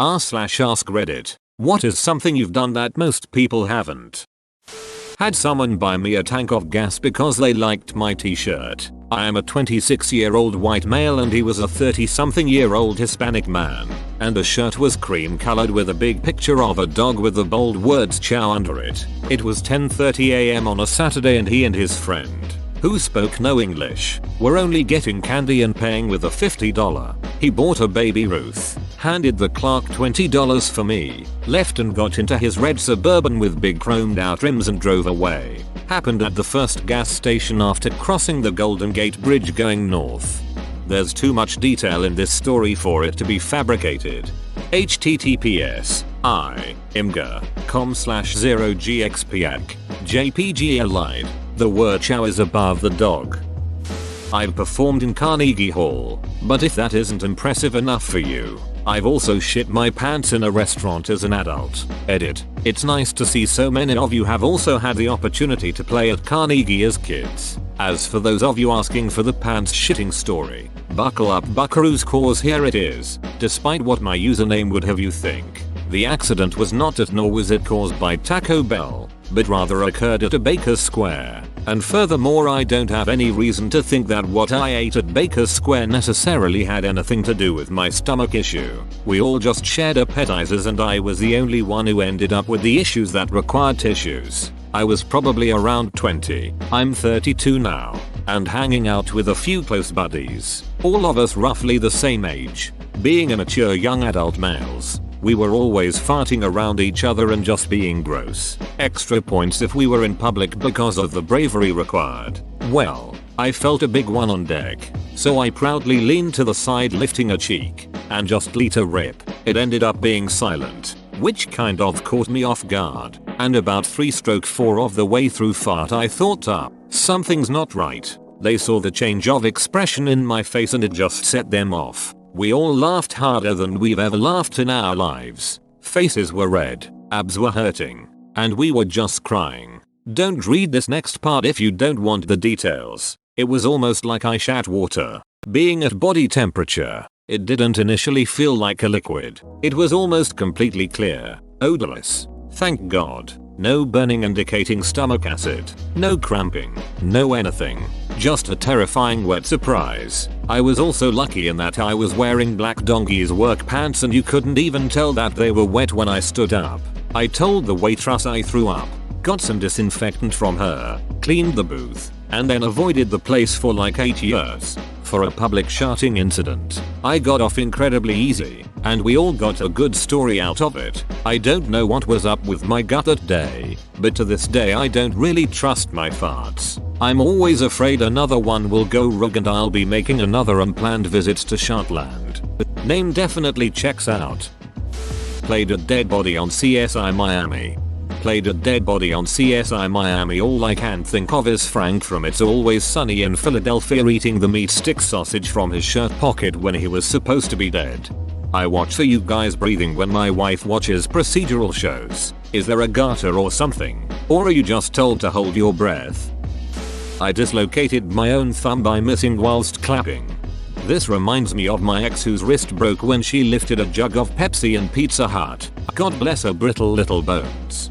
r/ask Reddit. What is something you've done that most people haven't? Had someone buy me a tank of gas because they liked my t-shirt. I am a 26-year-old white male and he was a 30-something-year-old Hispanic man. And the shirt was cream colored with a big picture of a dog with the bold words chow under it. It was 10:30 AM on a Saturday and he and his friend, who spoke no English, were only getting candy and paying with a $50. He bought a Baby Ruth, handed the clerk $20 for me, left and got into his red Suburban with big chromed out rims and drove away. Happened at the first gas station after crossing the Golden Gate Bridge going north. There's too much detail in this story for it to be fabricated. https imgur.com/0gxpiac jpg allied. The word chow is above the dog. I've performed in Carnegie Hall, but if that isn't impressive enough for you, I've also shit my pants in a restaurant as an adult. Edit. It's nice to see so many of you have also had the opportunity to play at Carnegie as kids. As for those of you asking for the pants shitting story, buckle up buckaroos, cause here it is. Despite what my username would have you think, the accident was not at nor was it caused by Taco Bell, but rather occurred at a Baker's Square. And furthermore, I don't have any reason to think that what I ate at Baker's Square necessarily had anything to do with my stomach issue. We all just shared appetizers and I was the only one who ended up with the issues that required tissues. I was probably around 20, I'm 32 now, and hanging out with a few close buddies, all of us roughly the same age. Being immature young adult males, we were always farting around each other and just being gross. Extra points if we were in public because of the bravery required. Well, I felt a big one on deck, so I proudly leaned to the side lifting a cheek, and just let a rip. It ended up being silent, which kind of caught me off guard, and about 3/4 of the way through fart I thought something's not right. They saw the change of expression in my face and it just set them off. We all laughed harder than we've ever laughed in our lives. Faces were red, abs were hurting, and we were just crying. Don't read this next part if you don't want the details. It was almost like I shat water. Being at body temperature, it didn't initially feel like a liquid. It was almost completely clear, odorless. Thank God. No burning indicating stomach acid. No cramping. No anything. Just a terrifying wet surprise. I was also lucky in that I was wearing black donkey's work pants and you couldn't even tell that they were wet when I stood up. I told the waitress I threw up, got some disinfectant from her, cleaned the booth, and then avoided the place for like 8 years. For a public shouting incident, I got off incredibly easy, and we all got a good story out of it. I don't know what was up with my gut that day, but to this day I don't really trust my farts. I'm always afraid another one will go rogue and I'll be making another unplanned visit to Shotland. Name definitely checks out. Played a dead body on CSI Miami. Played a dead body on CSI Miami. All I can think of is Frank from It's Always Sunny in Philadelphia eating the meat stick sausage from his shirt pocket when he was supposed to be dead. I watch for you guys breathing when my wife watches procedural shows. Is there a garter or something? Or are you just told to hold your breath? I dislocated my own thumb by missing whilst clapping. This reminds me of my ex whose wrist broke when she lifted a jug of Pepsi in Pizza Hut. God bless her brittle little bones.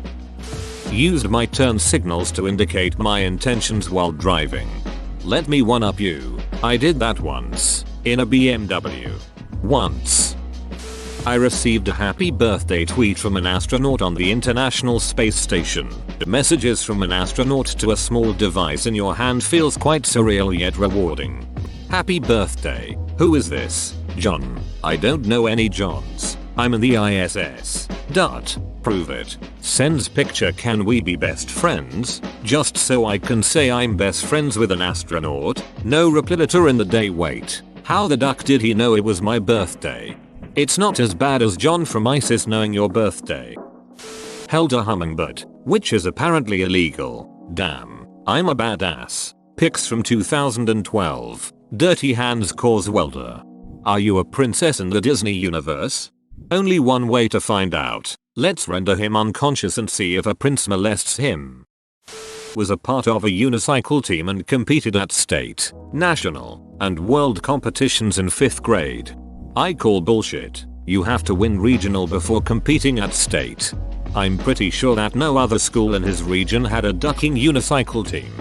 Used my turn signals to indicate my intentions while driving. Let me one up you. I did that once. In a BMW. Once. I received a happy birthday tweet from an astronaut on the International Space Station. Messages from an astronaut to a small device in your hand feels quite surreal yet rewarding. Happy birthday. Who is this? John. I don't know any Johns. I'm in the ISS. Prove it. Sends picture. Can we be best friends? Just so I can say I'm best friends with an astronaut. No reply later in the day. Wait. How the duck did he know it was my birthday? It's not as bad as John from ISIS knowing your birthday. Held a hummingbird, which is apparently illegal. Damn. I'm a badass. Pics from 2012. Dirty Hands cause welder. Are you a princess in the Disney universe? Only one way to find out. Let's render him unconscious and see if a prince molests him. Was a part of a unicycle team and competed at state, national, and world competitions in 5th grade. I call bullshit. You have to win regional before competing at state. I'm pretty sure that no other school in his region had a ducking unicycle team.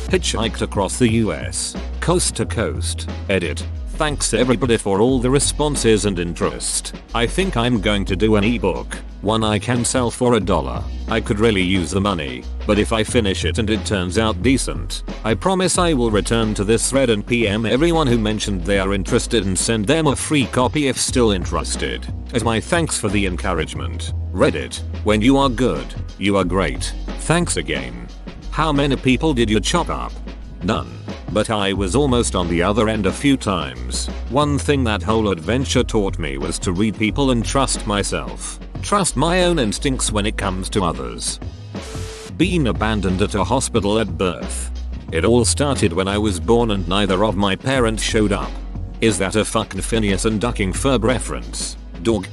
Hitchhiked across the US, coast to coast. Edit. Thanks everybody for all the responses and interest. I think I'm going to do an ebook, one I can sell for $1. I could really use the money, but if I finish it and it turns out decent, I promise I will return to this thread and PM everyone who mentioned they are interested and send them a free copy if still interested, as my thanks for the encouragement. Reddit, when you are good, you are great. Thanks again. How many people did you chop up? None. But I was almost on the other end a few times. One thing that whole adventure taught me was to read people and trust myself. Trust my own instincts when it comes to others. Being abandoned at a hospital at birth. It all started when I was born and neither of my parents showed up. Is that a fucking Phineas and Ducking Ferb reference? Dog.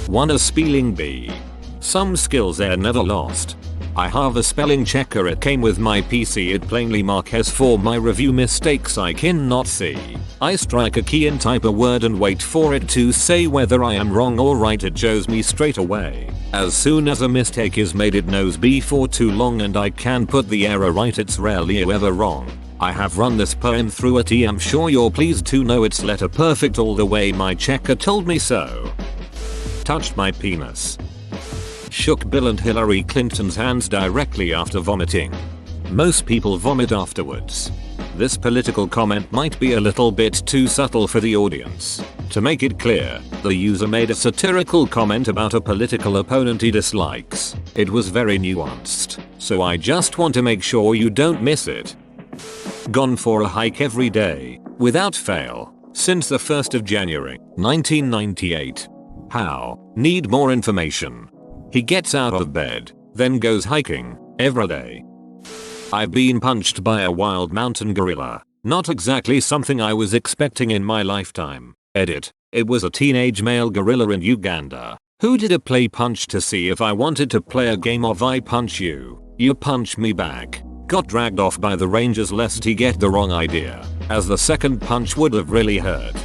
One a spelling bee. Some skills are never lost. I have a spelling checker, it came with my PC, it plainly marks for my review mistakes I cannot see. I strike a key and type a word and wait for it to say whether I am wrong or right, it shows me straight away. As soon as a mistake is made it knows before too long and I can put the error right, it's rarely ever wrong. I have run this poem through a I'm sure you're pleased to know it's letter perfect all the way, my checker told me so. Touched my penis. Shook Bill and Hillary Clinton's hands directly after vomiting. Most people vomit afterwards. This political comment might be a little bit too subtle for the audience. To make it clear, the user made a satirical comment about a political opponent he dislikes. It was very nuanced, so I just want to make sure you don't miss it. Gone for a hike every day, without fail, since the 1st of January, 1998. How? Need more information. He gets out of bed, then goes hiking, every day. I've been punched by a wild mountain gorilla. Not exactly something I was expecting in my lifetime. Edit. It was a teenage male gorilla in Uganda, who did a play punch to see if I wanted to play a game of I punch you, you punch me back. Got dragged off by the rangers lest he get the wrong idea, as the second punch would have really hurt.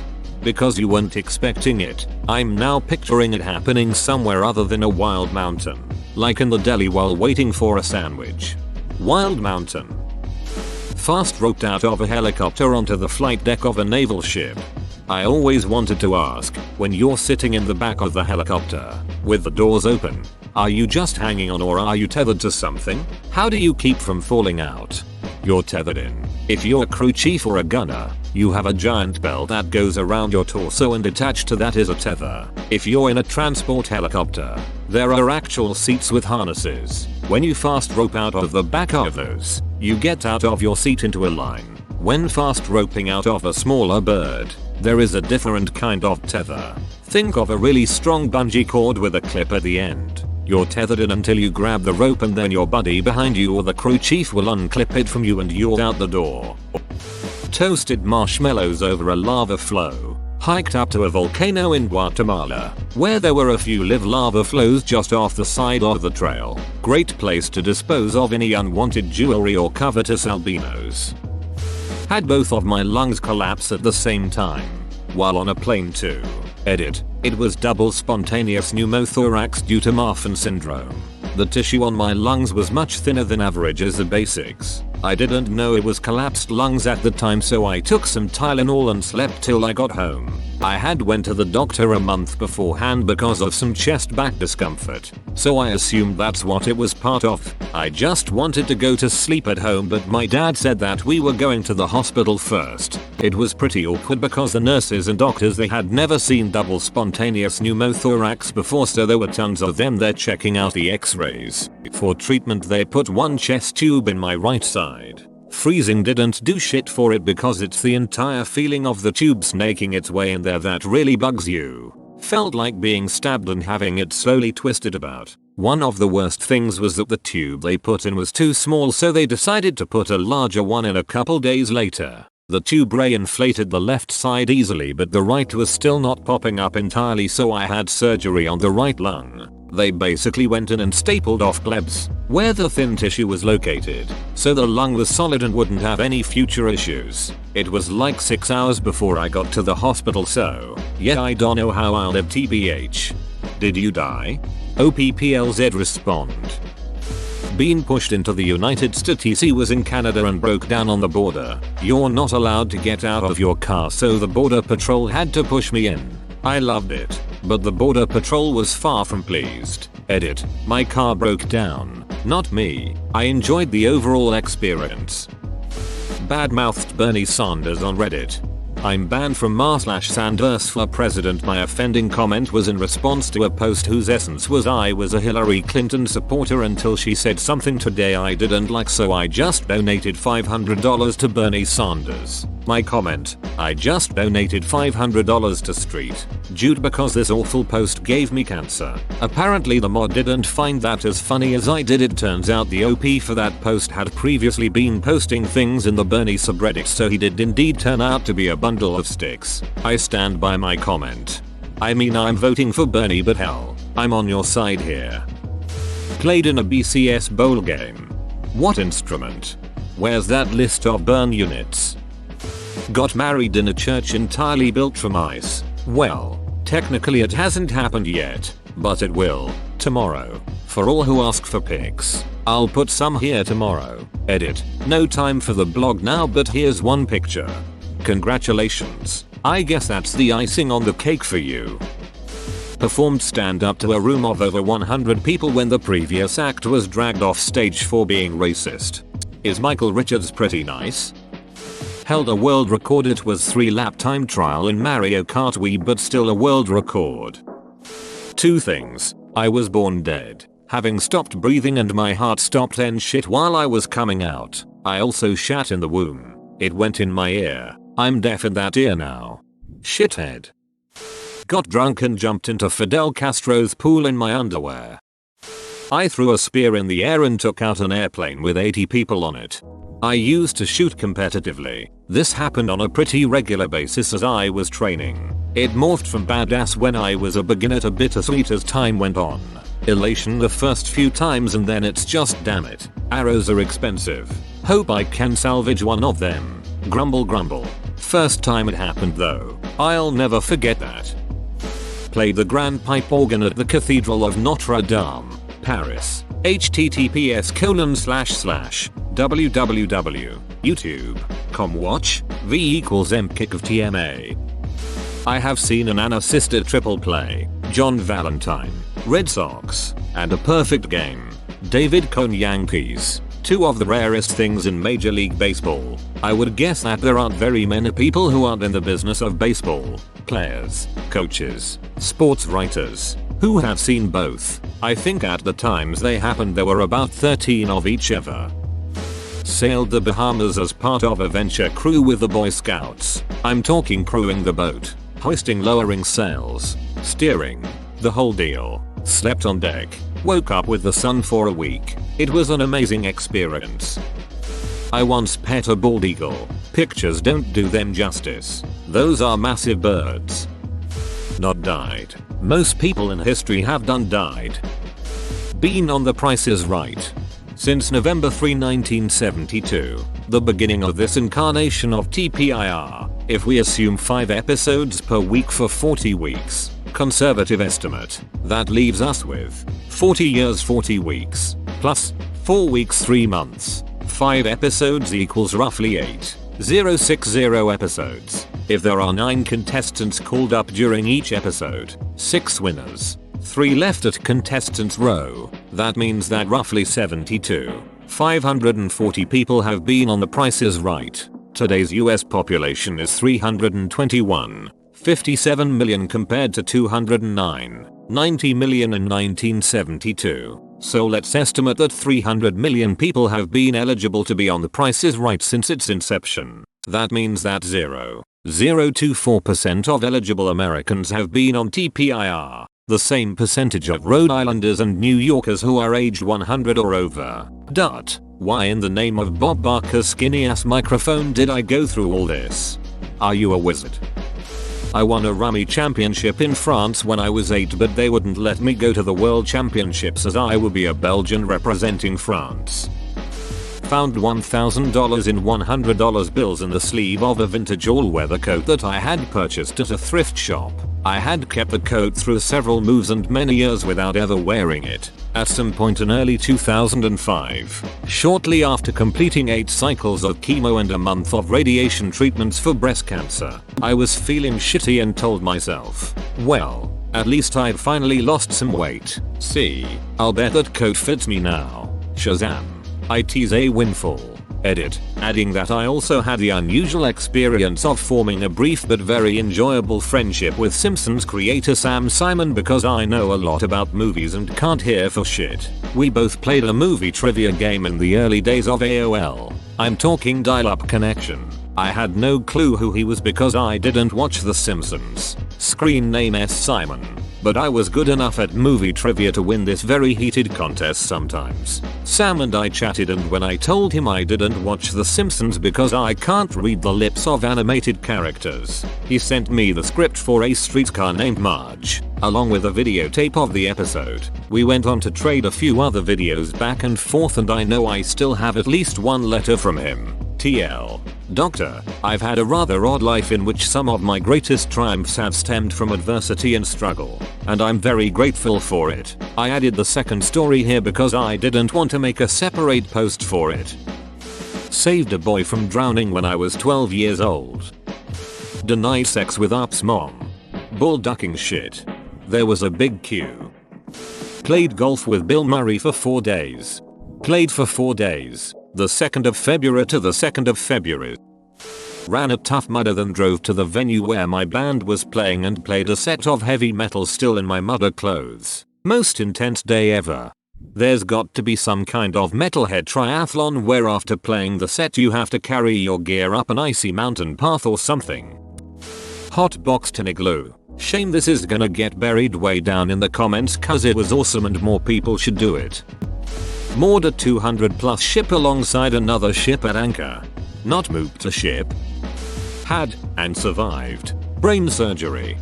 Because you weren't expecting it, I'm now picturing it happening somewhere other than a wild mountain, like in the deli while waiting for a sandwich. Wild mountain. Fast roped out of a helicopter onto the flight deck of a naval ship. I always wanted to ask, when you're sitting in the back of the helicopter, with the doors open, are you just hanging on or are you tethered to something? How do you keep from falling out? You're tethered in. If you're a crew chief or a gunner, you have a giant belt that goes around your torso and attached to that is a tether. If you're in a transport helicopter, there are actual seats with harnesses. When you fast rope out of the back of those, you get out of your seat into a line. When fast roping out of a smaller bird, there is a different kind of tether. Think of a really strong bungee cord with a clip at the end. You're tethered in until you grab the rope and then your buddy behind you or the crew chief will unclip it from you and you're out the door. Toasted marshmallows over a lava flow. Hiked up to a volcano in Guatemala, where there were a few live lava flows just off the side of the trail. Great place to dispose of any unwanted jewelry or covetous albinos. Had both of my lungs collapse at the same time, while on a plane too. Edit. It was double spontaneous pneumothorax due to Marfan syndrome. The tissue on my lungs was much thinner than average as the basics. I didn't know it was collapsed lungs at the time, so I took some Tylenol and slept till I got home. I had went to the doctor a month beforehand because of some chest back discomfort, so I assumed that's what it was part of. I just wanted to go to sleep at home, but my dad said that we were going to the hospital first. It was pretty awkward because the nurses and doctors, they had never seen double spontaneous pneumothorax before, so there were tons of them there checking out the x-rays. For treatment they put one chest tube in my right side. Freezing didn't do shit for it because it's the entire feeling of the tube snaking its way in there that really bugs you. Felt like being stabbed and having it slowly twisted about. One of the worst things was that the tube they put in was too small, so they decided to put a larger one in a couple days later. The tube re-inflated the left side easily, but the right was still not popping up entirely, so I had surgery on the right lung. They basically went in and stapled off glebs, where the thin tissue was located, so the lung was solid and wouldn't have any future issues. It was like 6 hours before I got to the hospital, so yeah, I don't know how I'll live tbh. Did you die? OPPLZ respond. Being pushed into the United States. He was in Canada and broke down on the border. You're not allowed to get out of your car, so the border patrol had to push me in. I loved it, but the border patrol was far from pleased. Edit. My car broke down, not me. I enjoyed the overall experience. Badmouthed Bernie Sanders on Reddit. I'm banned from r/Sanders for president. My offending comment was in response to a post whose essence was I was a Hillary Clinton supporter until she said something today I didn't like, so I just donated $500 to Bernie Sanders. My comment, I just donated $500 to Street Jude because this awful post gave me cancer. Apparently the mod didn't find that as funny as I did. It turns out the OP for that post had previously been posting things in the Bernie subreddit, so he did indeed turn out to be a bundle of sticks. I stand by my comment. I mean, I'm voting for Bernie, but hell, I'm on your side here. Played in a BCS bowl game. What instrument? Where's that list of burn units? Got married in a church entirely built from ice. Well, technically it hasn't happened yet, but it will, tomorrow. For all who ask for pics, I'll put some here tomorrow. Edit. No time for the blog now, but here's one picture. Congratulations. I guess that's the icing on the cake for you. Performed stand up to a room of over 100 people when the previous act was dragged off stage for being racist. Is Michael Richards pretty nice? Held a world record. It was 3-lap time trial in Mario Kart Wii, but still a world record. 2 things. I was born dead, having stopped breathing, and my heart stopped and shit while I was coming out. I also shat in the womb. It went in my ear. I'm deaf in that ear now. Shithead. Got drunk and jumped into Fidel Castro's pool in my underwear. I threw a spear in the air and took out an airplane with 80 people on it. I used to shoot competitively. This happened on a pretty regular basis as I was training. It morphed from badass when I was a beginner to bittersweet as time went on. Elation the first few times, and then it's just damn it. Arrows are expensive. Hope I can salvage one of them. Grumble grumble. First time it happened though. I'll never forget that. Played the grand pipe organ at the Cathedral of Notre Dame, Paris. https://www.youtube.com watch v = mkick of TMA. I have seen an unassisted triple play, John Valentine, Red Sox, and a perfect game, David Cone Yankees. 2 of the rarest things in Major League Baseball. I would guess that there aren't very many people who aren't in the business of baseball. Players, coaches, sports writers, who have seen both. I think at the times they happened there were about 13 of each ever. Sailed the Bahamas as part of a venture crew with the Boy Scouts. I'm talking crewing the boat, hoisting, lowering sails, steering, the whole deal. Slept on deck, woke up with the sun for a week. It was an amazing experience. I once pet a bald eagle. Pictures don't do them justice. Those are massive birds. Not died. Most people in history have died. Been on The Price is Right since November 3, 1972, the beginning of this incarnation of TPIR. If we assume 5 episodes per week for 40 weeks, conservative estimate, that leaves us with 40 years 40 weeks, plus 4 weeks 3 months. 5 episodes equals roughly 8,060 episodes. If there are 9 contestants called up during each episode, 6 winners, 3 left at contestants row, that means that roughly 540 people have been on The Price is Right. Today's US population is 321. 57 million compared to 209, 90 million in 1972. So let's estimate that 300 million people have been eligible to be on The Price is Right since its inception. That means that 0.024% of eligible Americans have been on TPIR, the same percentage of Rhode Islanders and New Yorkers who are aged 100 or over. Why in the name of Bob Barker's skinny ass microphone did I go through all this? Are you a wizard? I won a rummy championship in France when I was 8, but they wouldn't let me go to the world championships as I would be a Belgian representing France. Found $1,000 in $100 bills in the sleeve of a vintage all-weather coat that I had purchased at a thrift shop. I had kept the coat through several moves and many years without ever wearing it. At some point in early 2005, shortly after completing 8 cycles of chemo and a month of radiation treatments for breast cancer, I was feeling shitty and told myself, well, at least I've finally lost some weight. See, I'll bet that coat fits me now. Shazam. It's a windfall. Edit, adding that I also had the unusual experience of forming a brief but very enjoyable friendship with Simpsons creator Sam Simon because I know a lot about movies and can't hear for shit. We both played a movie trivia game in the early days of AOL. I'm talking dial-up connection. I had no clue who he was because I didn't watch The Simpsons. Screen name S. Simon. But I was good enough at movie trivia to win this very heated contest sometimes. Sam and I chatted, and when I told him I didn't watch The Simpsons because I can't read the lips of animated characters, he sent me the script for A Streetcar Named Marge, along with a videotape of the episode. We went on to trade a few other videos back and forth, and I know I still have at least one letter from him. TL. Doctor, I've had a rather odd life in which some of my greatest triumphs have stemmed from adversity and struggle, and I'm very grateful for it. I added the second story here because I didn't want to make a separate post for it. Saved a boy from drowning when I was 12 years old. Denied sex with Up's mom. Bull ducking shit. There was a big queue. Played golf with Bill Murray for 4 days. Played for 4 days. The 2nd of February to the 2nd of February. Ran a Tough Mudder, then drove to the venue where my band was playing and played a set of heavy metal still in my mudder clothes. Most intense day ever. There's got to be some kind of metalhead triathlon where after playing the set you have to carry your gear up an icy mountain path or something. Hot boxed in igloo. Shame this is gonna get buried way down in the comments cause it was awesome and more people should do it. Moored a 200 plus ship alongside another ship at anchor. Not moved to ship. Had, and survived, brain surgery.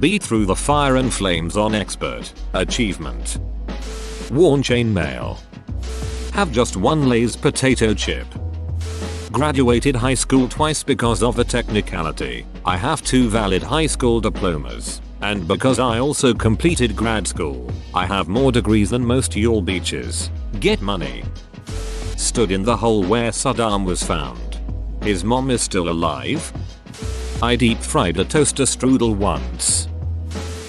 Beat through the fire and flames on expert. Achievement. Worn chainmail. Have just one Lay's potato chip. Graduated high school twice because of a technicality. I have 2 valid high school diplomas. And because I also completed grad school, I have more degrees than most y'all beaches. Get money. Stood in the hole where Saddam was found. His mom is still alive? I deep fried a toaster strudel once.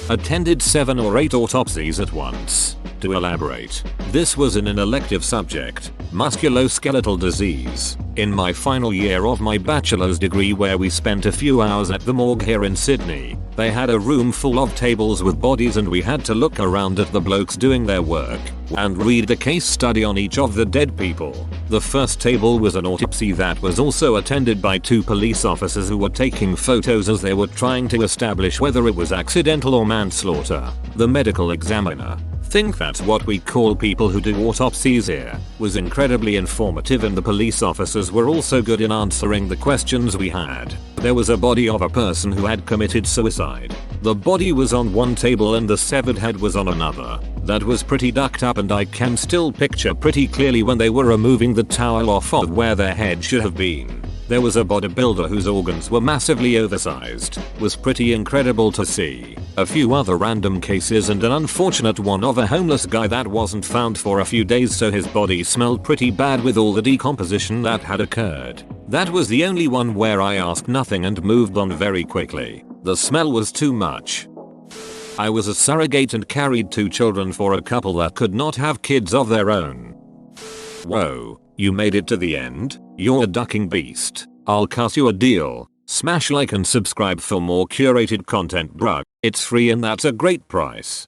Attended 7 or 8 autopsies at once. To elaborate, this was in an elective subject, musculoskeletal disease, in my final year of my bachelor's degree, where we spent a few hours at the morgue here in Sydney. They had a room full of tables with bodies and we had to look around at the blokes doing their work and read a case study on each of the dead people. The first table was an autopsy that was also attended by 2 police officers who were taking photos as they were trying to establish whether it was accidental or manslaughter. The medical examiner, think that's what we call people who do autopsies here, was incredibly informative, and the police officers were also good in answering the questions we had. There was a body of a person who had committed suicide. The body was on one table and the severed head was on another. That was pretty ducked up, and I can still picture pretty clearly when they were removing the towel off of where their head should have been. There was a bodybuilder whose organs were massively oversized. Was pretty incredible to see. A few other random cases and an unfortunate one of a homeless guy that wasn't found for a few days, so his body smelled pretty bad with all the decomposition that had occurred. That was the only one where I asked nothing and moved on very quickly. The smell was too much. I was a surrogate and carried 2 children for a couple that could not have kids of their own. Whoa, you made it to the end? You're a ducking beast. I'll cuss you a deal. Smash like and subscribe for more curated content, bruh. It's free and that's a great price.